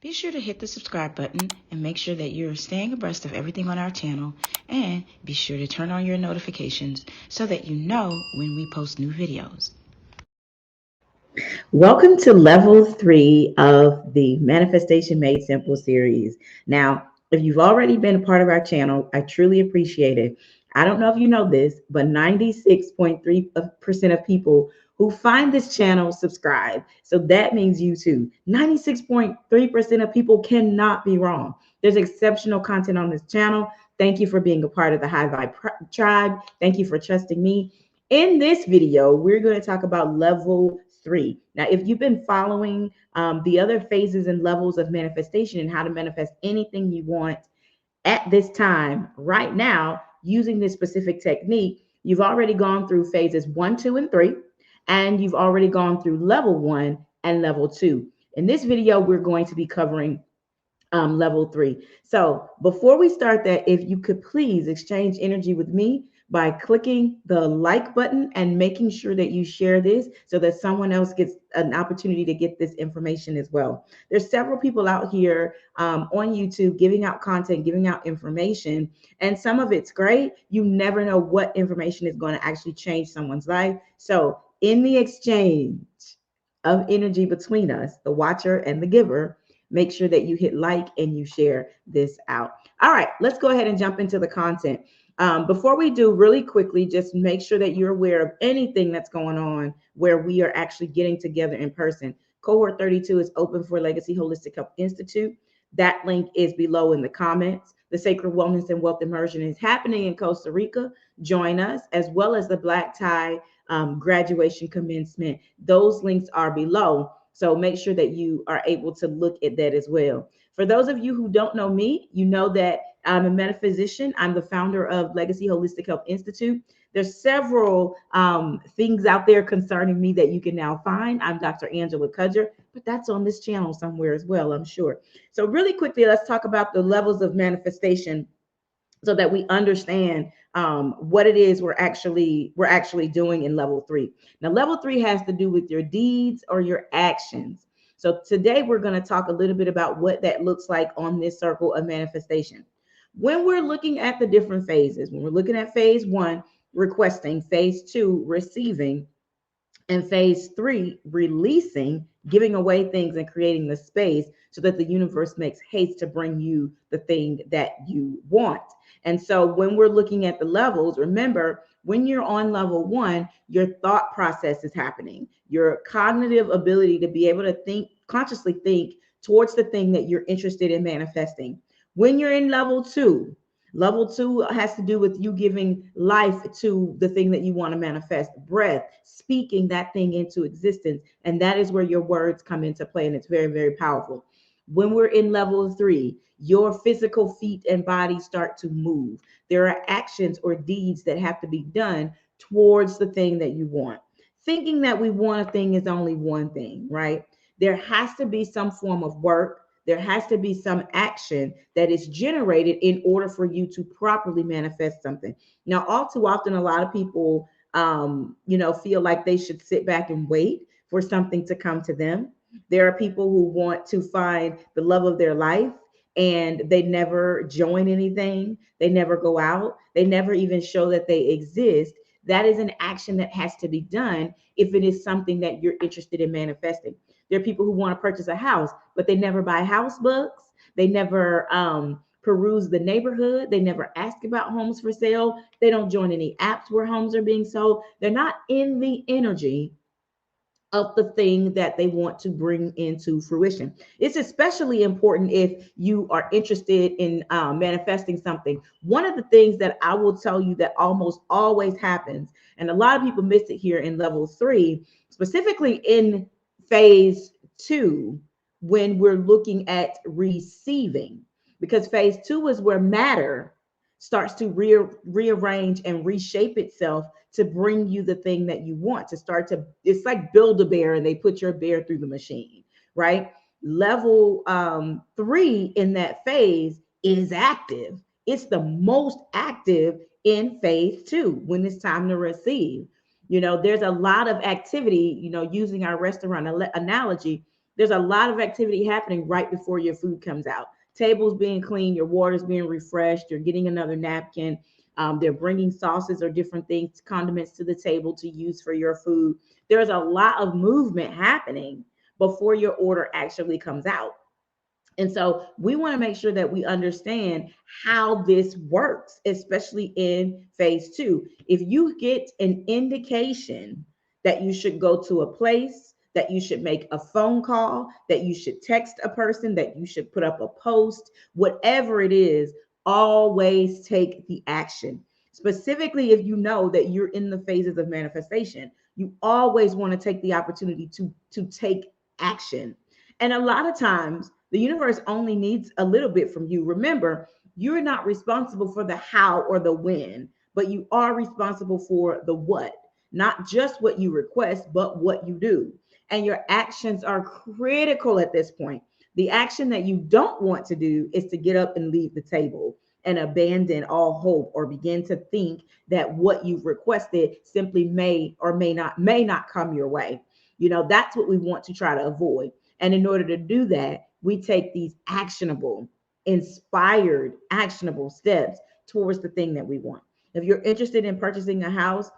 Be sure to hit the subscribe button and make sure that you're staying abreast of everything on our channel, and be sure to turn on your notifications so that you know when we post new videos. Welcome to level 3 of the Manifestation Made Simple series. Now, if you've already been a part of our channel, I truly appreciate it. I don't know if you know this, but 96.3% of people who find this channel subscribe. So that means you too. 96.3% of people cannot be wrong. There's exceptional content on this channel. Thank you for being a part of the High Vibe tribe. Thank you for trusting me. In this video, we're going to talk about level 3. Now, if you've been following the other phases and levels of manifestation and how to manifest anything you want at this time, right now, using this specific technique, you've already gone through phases 1, 2, and 3, and you've already gone through level 1 and level 2. In this video, we're going to be covering level 3. So before we start that, if you could please exchange energy with me by clicking the like button and making sure that you share this so that someone else gets an opportunity to get this information as well. There's several people out here on YouTube giving out content, giving out information, and some of it's great. You never know what information is going to actually change someone's life. So in the exchange of energy between us, the watcher and the giver, make sure that you hit like and you share this out. All right, let's go ahead and jump into the content. Before we do, really quickly, just make sure that you're aware of anything that's going on where we are actually getting together in person. Cohort 32 is open for Legacy Holistic Health Institute. That link is below in the comments. The Sacred Wellness and Wealth Immersion is happening in Costa Rica. Join us, as well as the Black Tie graduation commencement. Those links are below. So make sure that you are able to look at that as well. For those of you who don't know me, you know that I'm a metaphysician. I'm the founder of Legacy Holistic Health Institute. There's several things out there concerning me that you can now find. I'm Dr. Angela Cudger, but that's on this channel somewhere as well, I'm sure. So really quickly, let's talk about the levels of manifestation so that we understand what it is we're actually doing in level 3. Now, level 3 has to do with your deeds or your actions. So today we're going to talk a little bit about what that looks like on this circle of manifestation. When we're looking at the different phases, when we're looking at phase 1, requesting, phase 2, receiving, and phase 3, releasing, giving away things and creating the space so that the universe makes haste to bring you the thing that you want. And so when we're looking at the levels, remember, when you're on level 1, your thought process is happening. Your cognitive ability to be able to think, consciously think towards the thing that you're interested in manifesting. When you're in level 2, level 2 has to do with you giving life to the thing that you want to manifest, breath, speaking that thing into existence. And that is where your words come into play. And it's very, very powerful. When we're in level 3, your physical feet and body start to move. There are actions or deeds that have to be done towards the thing that you want. Thinking that we want a thing is only one thing, right? There has to be some form of work. There has to be some action that is generated in order for you to properly manifest something. Now, all too often, a lot of people, feel like they should sit back and wait for something to come to them. There are people who want to find the love of their life and they never join anything. They never go out. They never even show that they exist. That is an action that has to be done if it is something that you're interested in manifesting. There are people who want to purchase a house, but they never buy house books. They never peruse the neighborhood. They never ask about homes for sale. They don't join any apps where homes are being sold. They're not in the energy of the thing that they want to bring into fruition. It's especially important if you are interested in manifesting something. One of the things that I will tell you that almost always happens, and a lot of people miss it here in level 3, specifically in phase 2, when we're looking at receiving, because phase 2 is where matter starts to rearrange and reshape itself to bring you the thing that you want, to start to, it's like build a bear and they put your bear through the machine, right? Level 3 in that phase is active. It's the most active in phase 2 when it's time to receive. There's a lot of activity, using our restaurant analogy. There's a lot of activity happening right before your food comes out. Tables being cleaned, your water's being refreshed, you're getting another napkin. They're bringing sauces or different things, condiments to the table to use for your food. There's a lot of movement happening before your order actually comes out. And so we want to make sure that we understand how this works, especially in phase two. If you get an indication that you should go to a place, that you should make a phone call, that you should text a person, that you should put up a post, whatever it is, always take the action. Specifically, if you know that you're in the phases of manifestation, you always want to take the opportunity to take action. And a lot of times, the universe only needs a little bit from you. Remember, you're not responsible for the how or the when, but you are responsible for the what. Not just what you request, but what you do. And your actions are critical at this point. The action that you don't want to do is to get up and leave the table and abandon all hope or begin to think that what you've requested simply may not come your way. That's what we want to try to avoid. And in order to do that, we take these actionable, inspired, actionable steps towards the thing that we want. If you're interested in purchasing a house,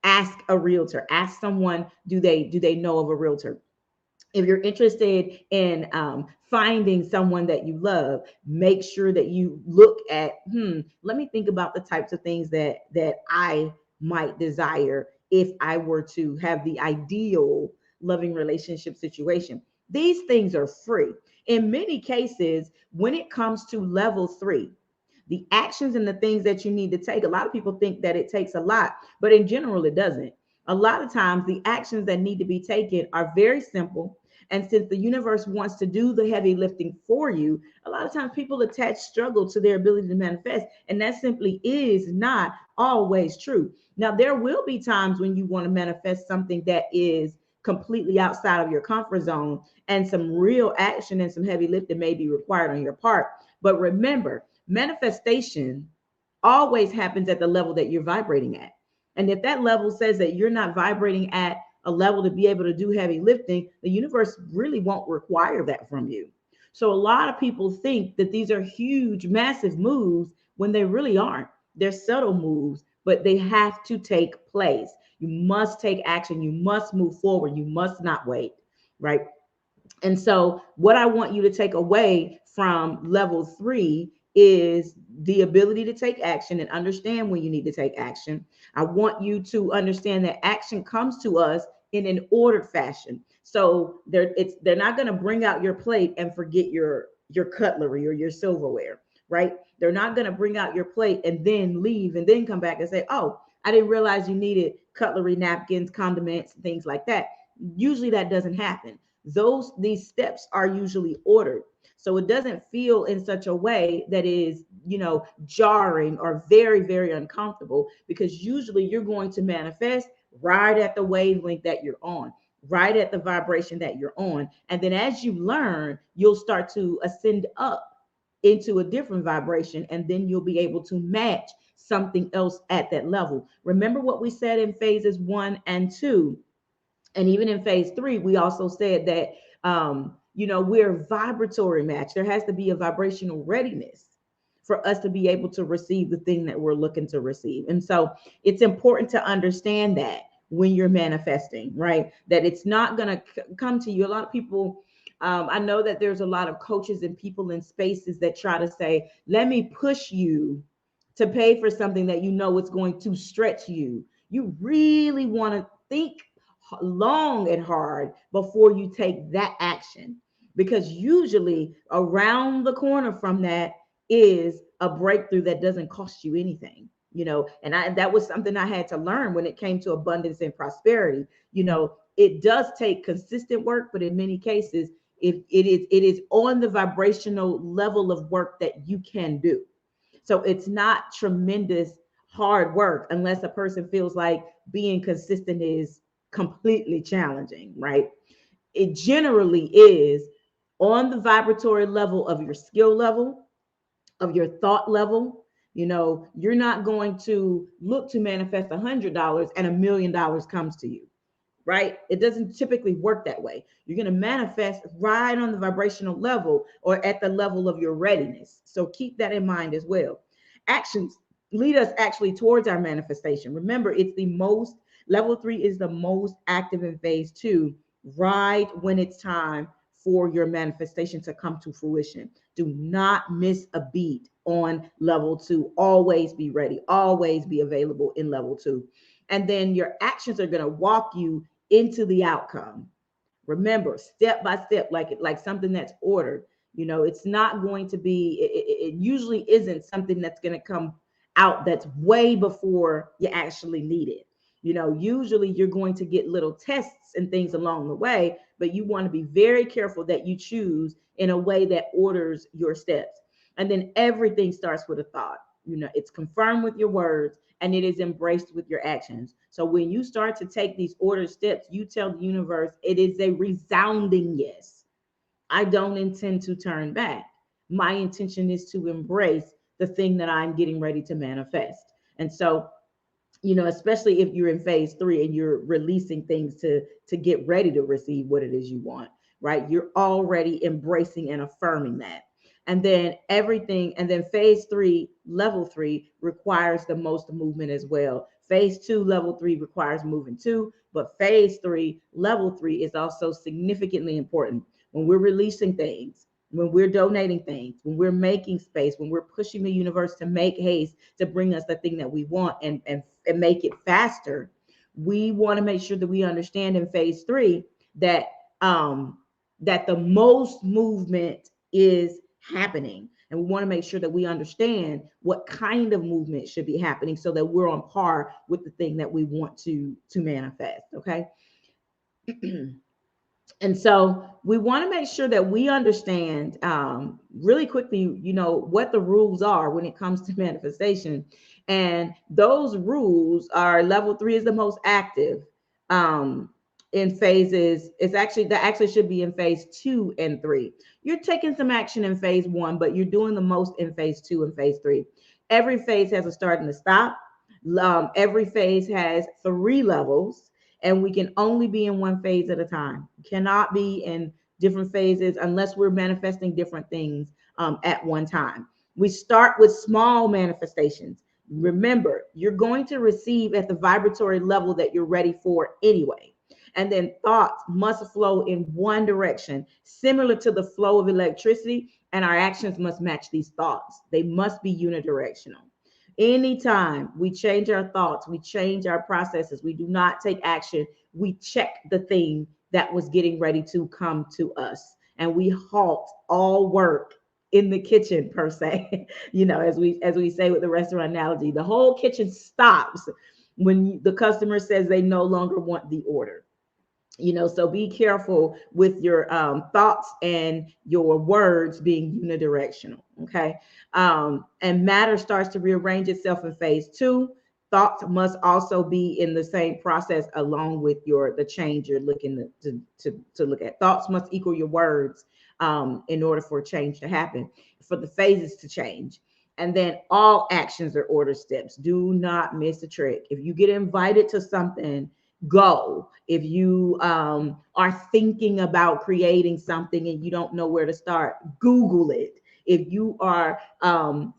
ask a realtor. Ask someone, do they know of a realtor? If you're interested in finding someone that you love, make sure that you look at, let me think about the types of things that I might desire if I were to have the ideal loving relationship situation. These things are free. In many cases, when it comes to level three, the actions and the things that you need to take, a lot of people think that it takes a lot, but in general, it doesn't. A lot of times, the actions that need to be taken are very simple. And since the universe wants to do the heavy lifting for you, a lot of times people attach struggle to their ability to manifest. And that simply is not always true. Now, there will be times when you want to manifest something that is completely outside of your comfort zone, and some real action and some heavy lifting may be required on your part. But remember, manifestation always happens at the level that you're vibrating at. And if that level says that you're not vibrating at a level to be able to do heavy lifting, the universe really won't require that from you. So a lot of people think that these are huge, massive moves when they really aren't. They're subtle moves, but they have to take place. You must take action. You must move forward. You must not wait, right? And so, what I want you to take away from level three is the ability to take action and understand when you need to take action. I want you to understand that action comes to us in an ordered fashion. So they're not going to bring out your plate and forget your cutlery or your silverware, right? They're not going to bring out your plate and then leave and then come back and say, "Oh, I didn't realize you needed cutlery, napkins, condiments, things like that." Usually that doesn't happen. These steps are usually ordered, so it doesn't feel in such a way that is jarring or very, very uncomfortable, because usually you're going to manifest right at the wavelength that you're on, right at the vibration that you're on. And then as you learn, you'll start to ascend up into a different vibration, and then you'll be able to match something else at that level. Remember what we said in phases 1 and 2, and even in phase three, we also said that we're vibratory match. There has to be a vibrational readiness for us to be able to receive the thing that we're looking to receive. And so it's important to understand that when you're manifesting, right? That it's not going to come to you. A lot of people, I know that there's a lot of coaches and people in spaces that try to say, let me push you to pay for something that you know is going to stretch you. You really want to think long and hard before you take that action, because usually around the corner from that is a breakthrough that doesn't cost you anything. And that was something I had to learn when it came to abundance and prosperity. It does take consistent work, but in many cases it is on the vibrational level of work that you can do. So it's not tremendous hard work unless a person feels like being consistent is completely challenging, right? It generally is on the vibratory level of your skill level, of your thought level. You're not going to look to manifest $100 and $1 million comes to you. right? It doesn't typically work that way. You're going to manifest right on the vibrational level or at the level of your readiness. So keep that in mind as well. Actions lead us actually towards our manifestation. Remember, it's the most, level 3 is the most active in phase 2, right when it's time for your manifestation to come to fruition. Do not miss a beat on level 2. Always be ready, always be available in level 2. And then your actions are going to walk you into the outcome. Remember, step by step, like something that's ordered. It's not going to be, it usually isn't something that's going to come out that's way before you actually need it. Usually you're going to get little tests and things along the way, but you want to be very careful that you choose in a way that orders your steps. And then everything starts with a thought. It's confirmed with your words and it is embraced with your actions. So when you start to take these ordered steps, you tell the universe it is a resounding yes. I don't intend to turn back. My intention is to embrace the thing that I'm getting ready to manifest. And so, especially if you're in phase 3 and you're releasing things to get ready to receive what it is you want, right? You're already embracing and affirming that. And then phase 3, level 3 requires the most movement as well. Phase 2, level 3 requires movement too, but phase 3, level 3 is also significantly important. When we're releasing things, when we're donating things, when we're making space, when we're pushing the universe to make haste to bring us the thing that we want and make it faster, we want to make sure that we understand in phase 3 that that the most movement is happening. And we want to make sure that we understand what kind of movement should be happening so that we're on par with the thing that we want to manifest. Okay. And so we want to make sure that we understand really quickly, what the rules are when it comes to manifestation. And those rules are level 3 is the most active in phases. That actually should be in phase 2 and 3. You're taking some action in phase 1, but you're doing the most in phase 2 and phase 3. Every phase has a start and a stop. Every phase has 3 levels and we can only be in one phase at a time. Cannot be in different phases unless we're manifesting different things at one time. We start with small manifestations. Remember, you're going to receive at the vibratory level that you're ready for anyway. And then thoughts must flow in one direction, similar to the flow of electricity, and our actions must match these thoughts. They must be unidirectional. Anytime we change our thoughts, we change our processes, we do not take action, we check the thing that was getting ready to come to us. And we halt all work in the kitchen per se. As we say with the restaurant analogy, the whole kitchen stops when the customer says they no longer want the order. So be careful with your thoughts and your words being unidirectional. Okay. And matter starts to rearrange itself in phase 2. Thoughts must also be in the same process along with the change you're looking to look at. Thoughts must equal your words in order for change to happen, for the phases to change. And then all actions are order steps. Do not miss a trick. If you get invited to something, go. If you are thinking about creating something and you don't know where to start, Google it. If you are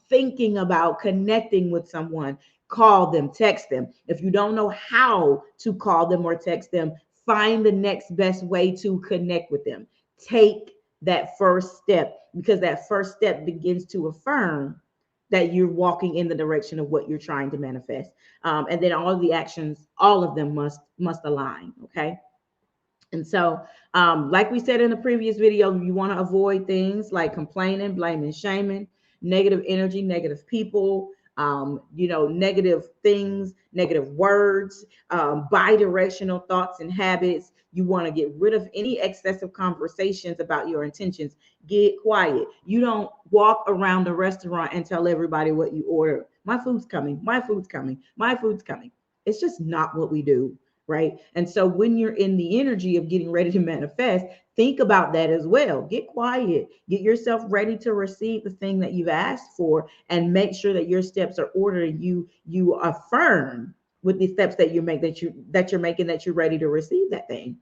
thinking about connecting with someone, call them, text them. If you don't know how to call them or text them, find the next best way to connect with them. Take that first step, because that first step begins to affirm that you're walking in the direction of what you're trying to manifest. And then all of the actions, all of them must align. Okay. And so, like we said in the previous video, you want to avoid things like complaining, blaming, shaming, negative energy, negative people, negative things, negative words, bi-directional thoughts and habits. You want to get rid of any excessive conversations about your intentions. Get quiet. You don't walk around the restaurant and tell everybody what you order. My food's coming. My food's coming. My food's coming. It's just not what we do. Right. And so when you're in the energy of getting ready to manifest, think about that as well. Get quiet, get yourself ready to receive the thing that you've asked for, and make sure that your steps are ordered and you affirm with the steps that you make, that you're making, that you're ready to receive that thing.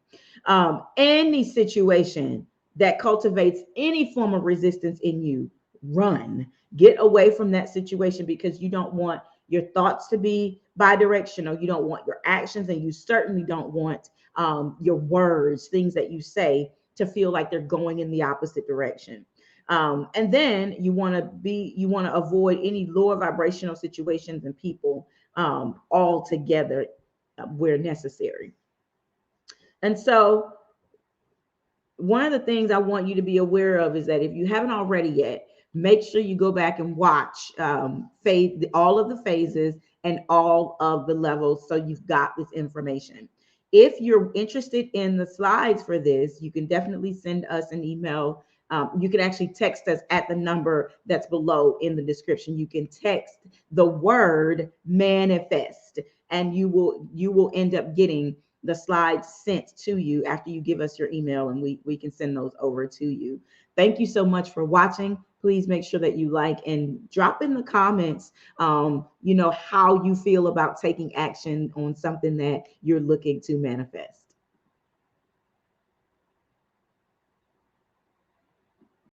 Any situation that cultivates any form of resistance in you, run. Get away from that situation, because you don't want your thoughts to be bi-directional. You don't want your actions, and you certainly don't want your words, things that you say, to feel like they're going in the opposite direction. And then you want to avoid any lower vibrational situations and people altogether where necessary. And so one of the things I want you to be aware of is that if you haven't already yet, make sure you go back and watch all of the phases and all of the levels, so you've got this information. If you're interested in the slides for this, you can definitely send us an email. You can actually text us at the number that's below in the description. You can text the word manifest, and you will end up getting the slides sent to you after you give us your email, and we can send those over to you. Thank you so much for watching. Please make sure that you like and drop in the comments, how you feel about taking action on something that you're looking to manifest.